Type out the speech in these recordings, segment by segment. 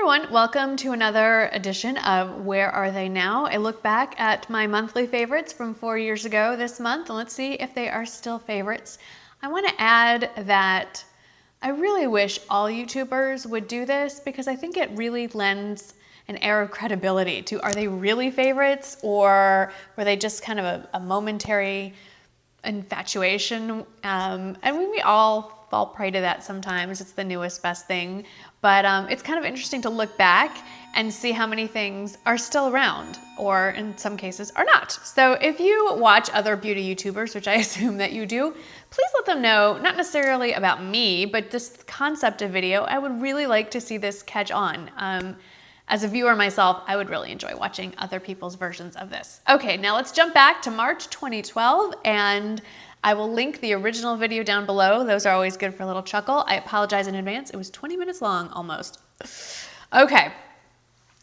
everyone, welcome to another edition of Where Are They Now? A look back at my monthly favorites from 4 years ago this month, and let's see if they are still favorites. I want to add that I really wish all YouTubers would do this because I think it really lends an air of credibility to, are they really favorites or were they just kind of a momentary infatuation? And we all fall prey to that sometimes. It's the newest best thing. But it's kind of interesting to look back and see how many things are still around, or in some cases are not. So if you watch other beauty YouTubers, which I assume that you do, please let them know, not necessarily about me, but this concept of video. I would really like to see this catch on. As a viewer myself, I would really enjoy watching other people's versions of this. Okay, now let's jump back to March 2012, and I will link the original video down below. Those are always good for a little chuckle. I apologize in advance. It was 20 minutes long, almost. Okay,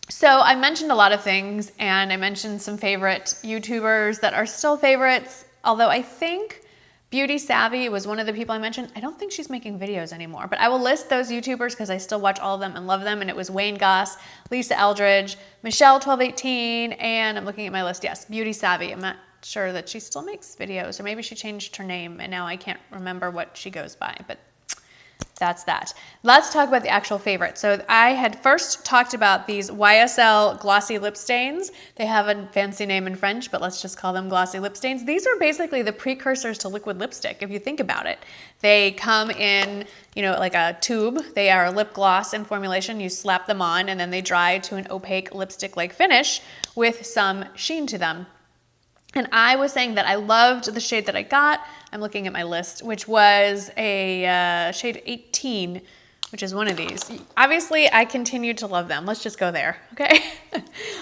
so I mentioned a lot of things, and I mentioned some favorite YouTubers that are still favorites, although I think Beauty Savvy was one of the people I mentioned. I don't think she's making videos anymore, but I will list those YouTubers because I still watch all of them and love them. And it was Wayne Goss, Lisa Eldridge, Michelle 1218, and I'm looking at my list. Yes, Beauty Savvy. I'm not sure that she still makes videos, or maybe she changed her name and now I can't remember what she goes by, but that's that. Let's talk about the actual favorite. So I had first talked about these YSL Glossy Lip Stains. They have a fancy name in French, but let's just call them Glossy Lip Stains. These are basically the precursors to liquid lipstick, if you think about it. They come in, like a tube. They are a lip gloss in formulation. You slap them on and then they dry to an opaque lipstick-like finish with some sheen to them. And I was saying that I loved the shade that I got. I'm looking at my list, which was a shade 18, which is one of these. Obviously, I continue to love them. Let's just go there, okay?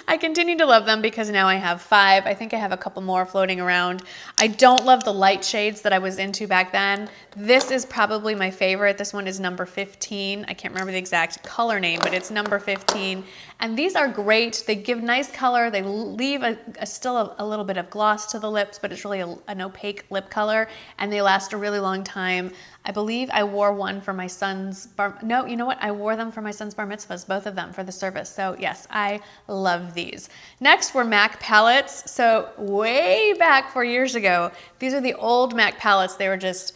I continue to love them because now I have 5. I think I have a couple more floating around. I don't love the light shades that I was into back then. This is probably my favorite. This one is number 15. I can't remember the exact color name, but it's number 15. And these are great. They give nice color. They leave still a little bit of gloss to the lips, but it's really an opaque lip color, and they last a really long time. I believe I wore one for my son's no, you know what? I wore them for my son's bar mitzvahs, both of them for the service. So yes, I love these. Next were MAC palettes. So way back 4 years ago, these are the old MAC palettes. They were just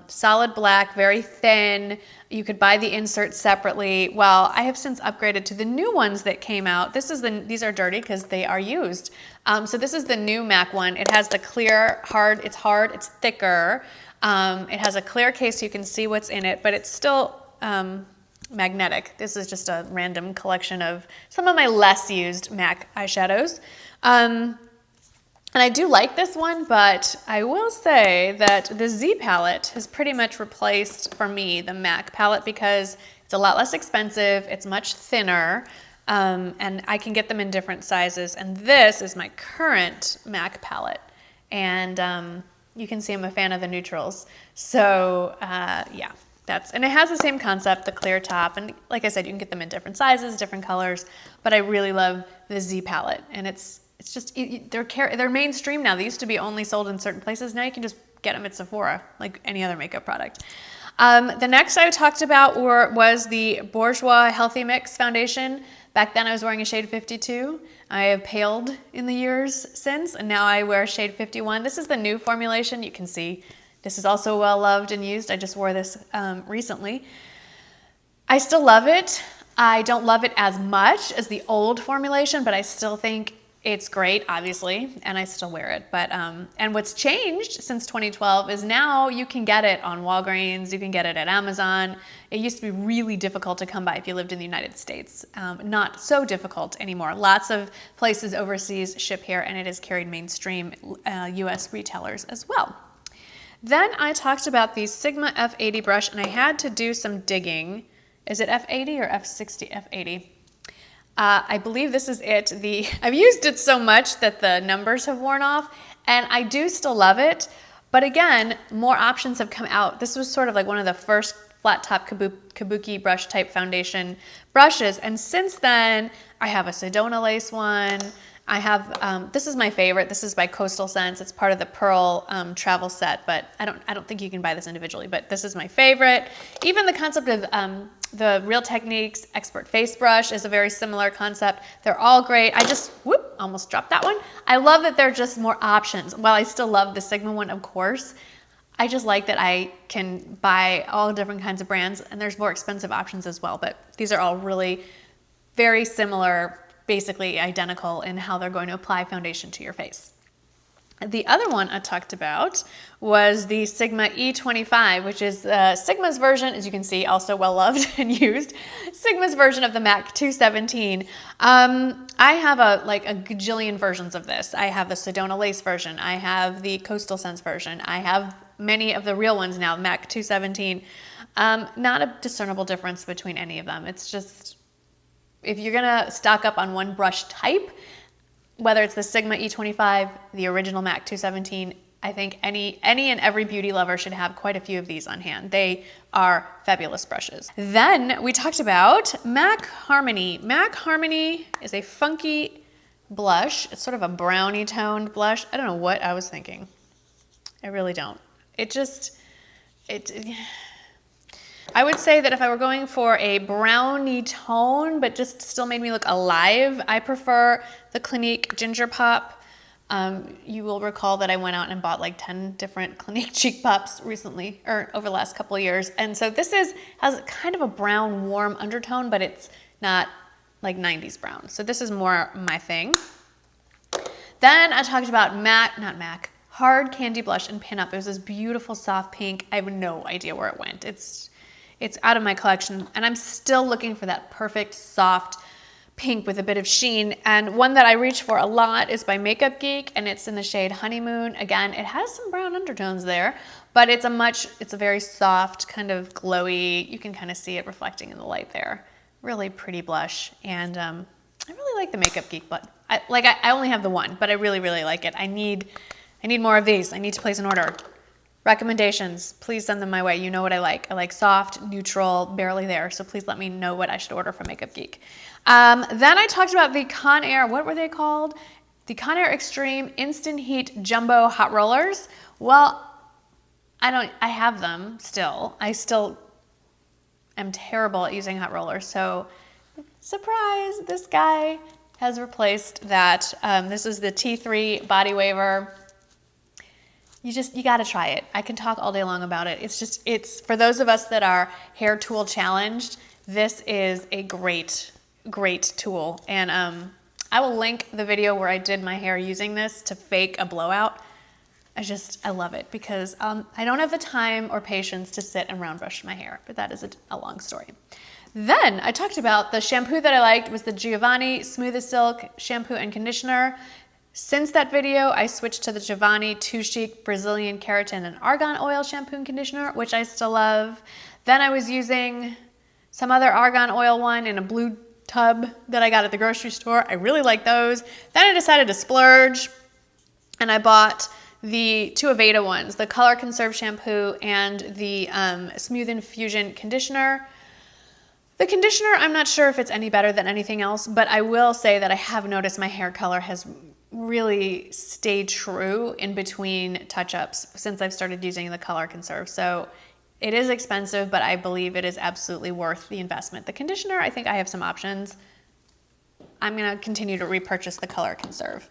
solid black, very thin. You could buy the inserts separately. Well, I have since upgraded to the new ones that came out. These are dirty because they are used. So this is the new MAC one. It has the clear, it's hard, it's thicker. It has a clear case so you can see what's in it, but it's still magnetic. This is just a random collection of some of my less used MAC eyeshadows. And I do like this one, but I will say that the Z palette has pretty much replaced, for me, the MAC palette because it's a lot less expensive, it's much thinner, and I can get them in different sizes. And this is my current MAC palette. And you can see I'm a fan of the neutrals. So yeah, and it has the same concept, the clear top. And like I said, you can get them in different sizes, different colors, but I really love the Z palette. And it's just, they're mainstream now. They used to be only sold in certain places. Now you can just get them at Sephora, like any other makeup product. The next I talked about was the Bourjois Healthy Mix Foundation. Back then I was wearing a shade 52. I have paled in the years since, and now I wear shade 51. This is the new formulation. You can see this is also well loved and used. I just wore this recently. I still love it. I don't love it as much as the old formulation, but I still think it's great, obviously, and I still wear it. But and what's changed since 2012 is now you can get it on Walgreens, you can get it at Amazon. It used to be really difficult to come by if you lived in the United States. Not so difficult anymore. Lots of places overseas ship here, and it is carried mainstream US retailers as well. Then I talked about the Sigma F80 brush, and I had to do some digging. Is it F80 or F60? F80. I believe this is it. I've used it so much that the numbers have worn off, and I do still love it. But again, more options have come out. This was sort of like one of the first flat top kabuki brush type foundation brushes. And since then, I have a Sedona lace one. I have, this is my favorite. This is by Coastal Scents. It's part of the Pearl travel set, but I don't think you can buy this individually, but this is my favorite. Even the concept of the Real Techniques Expert Face Brush is a very similar concept. They're all great. I just, whoop, almost dropped that one. I love that they're just more options. While I still love the Sigma one, of course, I just like that I can buy all different kinds of brands, and there's more expensive options as well, but these are all really very similar, basically identical in how they're going to apply foundation to your face. The other one I talked about was the Sigma E25, which is Sigma's version, as you can see, also well loved and used, Sigma's version of the MAC 217. I have a gajillion versions of this. I have the Sedona Lace version. I have the Coastal Scents version. I have many of the real ones now, MAC 217. Not a discernible difference between any of them. It's just, if you're gonna stock up on one brush type, whether it's the Sigma E25, the original MAC 217, I think any and every beauty lover should have quite a few of these on hand. They are fabulous brushes. Then we talked about MAC Harmony. MAC Harmony is a funky blush. It's sort of a brownie toned blush. I don't know what I was thinking. I really don't. I would say that if I were going for a brownie tone, but just still made me look alive, I prefer the Clinique Ginger Pop. You will recall that I went out and bought like 10 different Clinique Cheek Pops recently, or over the last couple of years. And so this has kind of a brown, warm undertone, but it's not like 90s brown. So this is more my thing. Then I talked about Hard Candy Blush and Pin Up. It was this beautiful soft pink. I have no idea where it went. It's out of my collection, and I'm still looking for that perfect soft pink with a bit of sheen. And one that I reach for a lot is by Makeup Geek, and it's in the shade Honeymoon. Again, it has some brown undertones there, but it's a very soft, kind of glowy. You can kind of see it reflecting in the light there. Really pretty blush, and I really like the Makeup Geek, but I only have the one, but I really, really like it. I need more of these. I need to place an order. Recommendations, please send them my way. You know what I like. I like soft, neutral, barely there. So please let me know what I should order from Makeup Geek. Then I talked about the Conair, what were they called? The Conair Extreme Instant Heat Jumbo Hot Rollers. Well, I have them still. I still am terrible at using hot rollers. So surprise, this guy has replaced that. This is the T3 Body Waver. You got to try it. I can talk all day long about it. It's for those of us that are hair tool challenged, this is a great, great tool. And I will link the video where I did my hair using this to fake a blowout. I love it because I don't have the time or patience to sit and round brush my hair, but that is a long story. Then I talked about the shampoo that I liked was the Giovanni Smooth as Silk shampoo and conditioner. Since that video, I switched to the Giovanni Too Chic Brazilian Keratin and Argan Oil shampoo and conditioner, which I still love. Then I was using some other Argan Oil one in a blue tub that I got at the grocery store. I really like those. Then I decided to splurge, and I bought the two Aveda ones, the Color Conserve shampoo and the Smooth Infusion conditioner. The conditioner, I'm not sure if it's any better than anything else, but I will say that I have noticed my hair color has really stayed true in between touch-ups since I've started using the Color Conserve. So it is expensive, but I believe it is absolutely worth the investment. The conditioner, I think I have some options. I'm going to continue to repurchase the Color Conserve.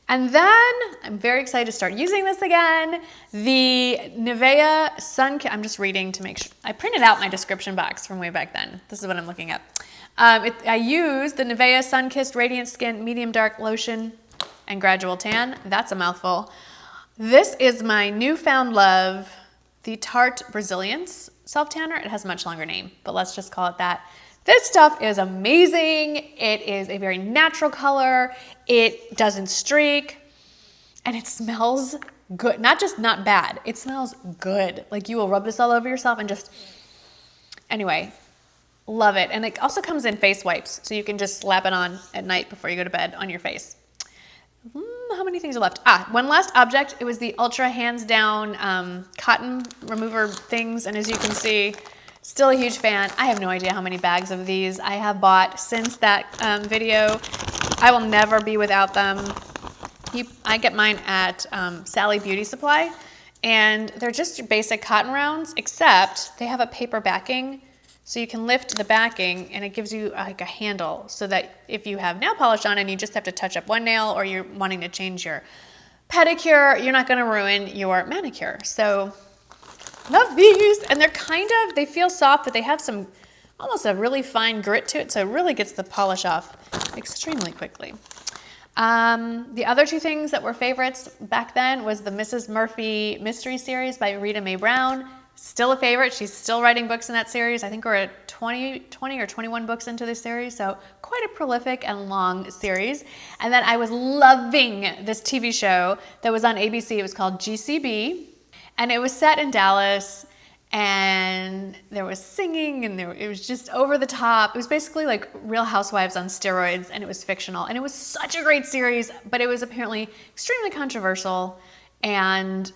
And then I'm very excited to start using this again. The Nivea Sun, I'm just reading to make sure. I printed out my description box from way back then. This is what I'm looking at. I use the Nivea Sun-Kissed Radiant Skin Medium Dark Lotion and Gradual Tan. That's a mouthful. This is my newfound love, the Tarte Brazilians Self Tanner. It has a much longer name, but let's just call it that. This stuff is amazing. It is a very natural color. It doesn't streak, and it smells good. Not bad. It smells good. Like you will rub this all over yourself and just, anyway, love it. And it also comes in face wipes, so you can just slap it on at night before you go to bed on your face. How many things are left? One last object. It was the Ultra Hands Down cotton remover things, and as you can see, still a huge fan. I have no idea how many bags of these I have bought since that video. I will never be without them. I get mine at Sally Beauty Supply, and they're just your basic cotton rounds, except they have a paper backing, so you can lift the backing and it gives you like a handle, so that if you have nail polish on and you just have to touch up one nail, or you're wanting to change your pedicure, you're not going to ruin your manicure. So love these, and they feel soft, but they have almost a really fine grit to it, so it really gets the polish off extremely quickly. The other two things that were favorites back then was the Mrs. Murphy Mystery Series by Rita Mae Brown. Still a favorite. She's still writing books in that series. I think we're at 20 or 21 books into this series, so quite a prolific and long series. And then I was loving this TV show that was on ABC. It was called GCB, and it was set in Dallas, and there was singing, and it was just over the top. It was basically like Real Housewives on steroids, and it was fictional. And it was such a great series, but it was apparently extremely controversial and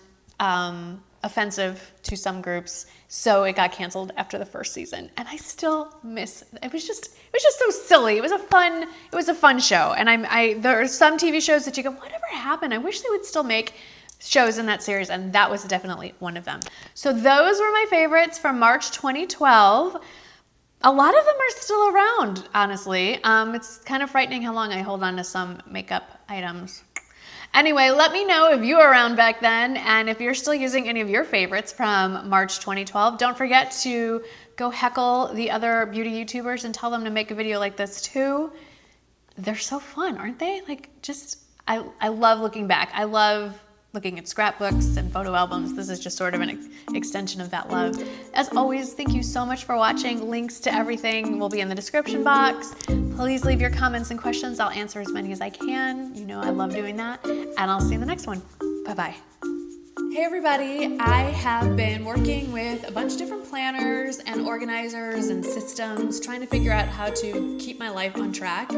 offensive to some groups, so it got canceled after the first season. And I still miss it. It was just so silly. It was a fun show. And there are some TV shows that you go, whatever happened? I wish they would still make shows in that series, and that was definitely one of them. So those were my favorites from March 2012. A lot of them are still around, honestly. It's kind of frightening how long I hold on to some makeup items. Anyway, let me know if you were around back then, and if you're still using any of your favorites from March 2012. Don't forget to go heckle the other beauty YouTubers and tell them to make a video like this too. They're so fun, aren't they? I love looking back. I love looking at scrapbooks and photo albums. This is just sort of an extension of that love. As always, thank you so much for watching. Links to everything will be in the description box. Please leave your comments and questions. I'll answer as many as I can. You know I love doing that. And I'll see you in the next one. Bye-bye. Hey everybody, I have been working with a bunch of different planners and organizers and systems, trying to figure out how to keep my life on track.